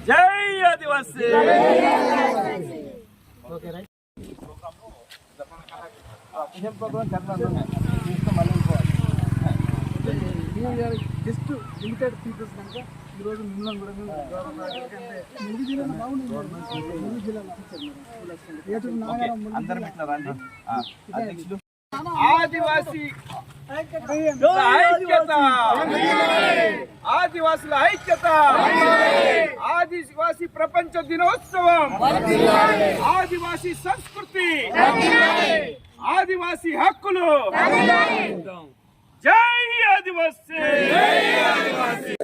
జై ఆదివాసీ. Just limited peoples కనుక ఈరోజు మిమ్మల్ని కూడా ఆదివాసీ ఐక్యత, ఆదివాసుల ఐక్యత, ఆదివాసీ ప్రపంచ దినోత్సవం, ఆదివాసీ సంస్కృతి, ఆదివాసీ హక్కులు. జై ఆదివాసీ.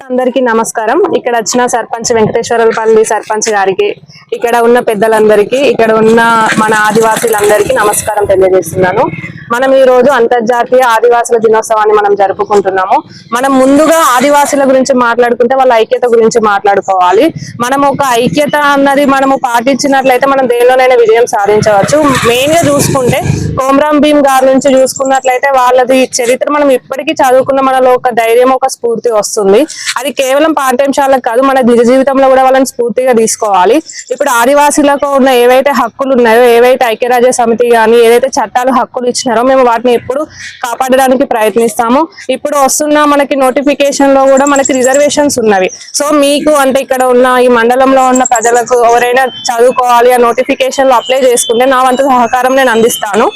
అందరికీ నమస్కారం. ఇక్కడ వచ్చిన సర్పంచ్ వెంకటేశ్వరపల్లి సర్పంచ్ గారికి, ఇక్కడ ఉన్న పెద్దలందరికీ, ఇక్కడ ఉన్న మన ఆదివాసీలందరికీ నమస్కారం తెలియజేస్తున్నాను. మనం ఈ రోజు అంతర్జాతీయ ఆదివాసుల దినోత్సవాన్ని మనం జరుపుకుంటున్నాము. మనం ముందుగా ఆదివాసుల గురించి మాట్లాడుకుంటే వాళ్ళ ఐక్యత గురించి మాట్లాడుకోవాలి. మనం ఒక ఐక్యత అన్నది మనము పాటించినట్లయితే మనం దేనిలోనైనా విజయం సాధించవచ్చు. మెయిన్ గా చూసుకుంటే కొమరం భీమ్ గారి నుంచి చూసుకున్నట్లయితే వాళ్ళది చరిత్ర మనం ఇప్పటికీ చదువుకున్న మనలో ఒక ధైర్యం, ఒక స్ఫూర్తి వస్తుంది. అది కేవలం పాఠ్యాంశాలకు కాదు, మన నిజ జీవితంలో కూడా వాళ్ళని స్ఫూర్తిగా తీసుకోవాలి. ఇప్పుడు ఆదివాసీలకు ఉన్న ఏవైతే హక్కులు ఉన్నాయో, ఏవైతే ఐక్యరాజ్య సమితి కానీ ఏదైతే చట్టాలు హక్కులు ఇచ్చినారో మేము వాటిని ఎప్పుడు కాపాడడానికి ప్రయత్నిస్తాము. ఇప్పుడు వస్తున్న మనకి నోటిఫికేషన్ లో కూడా మనకి రిజర్వేషన్స్ ఉన్నవి. సో మీకు అంటే ఇక్కడ ఉన్న ఈ మండలంలో ఉన్న ప్రజలకు ఎవరైనా చదువుకోవాలి ఆ నోటిఫికేషన్ లో అప్లై చేసుకుంటే నా వంతు సహకారం నేను అందిస్తాను.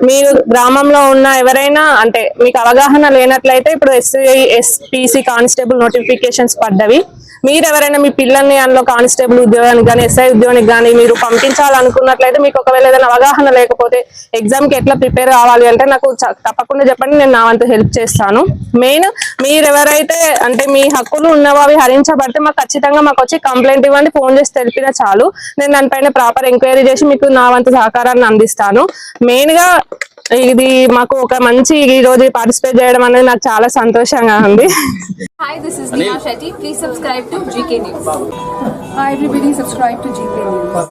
మీరు గ్రామంలో ఉన్న ఎవరైనా అంటే మీకు అవగాహన లేనట్లయితే ఇప్పుడు ఎస్పీసీ కానిస్టేబుల్ నోటిఫికేషన్స్ పడ్డవి. మీరు ఎవరైనా మీ పిల్లల్ని అందులో కానిస్టేబుల్ ఉద్యోగానికి కానీ ఎస్ఐ ఉద్యోగానికి కానీ మీరు పంపించాలనుకున్నట్లయితే మీకు ఒకవేళ ఏదైనా అవగాహన లేకపోతే ఎగ్జామ్ కి ఎట్లా ప్రిపేర్ కావాలి అంటే నాకు తప్పకుండా చెప్పండి, నేను నా వంతు హెల్ప్ చేస్తాను. మెయిన్ మీరు ఎవరైతే అంటే మీ హక్కులు ఉన్నవో అవి హరించబడితే మాకు ఖచ్చితంగా మాకు వచ్చి కంప్లైంట్ ఇవ్వండి, ఫోన్ చేసి తెలిపినా చాలు. నేను దానిపైన ప్రాపర్ ఎంక్వైరీ చేసి మీకు నా వంతు సహకారాన్ని అందిస్తాను. మెయిన్ గా ఇది మాకు ఒక మంచి ఈ రోజు పార్టిసిపేట్ చేయడం అనేది నాకు చాలా సంతోషంగా ఉంది. Hi, this is Neha Shetty. Please subscribe to GK News. Hi everybody, subscribe to GK News.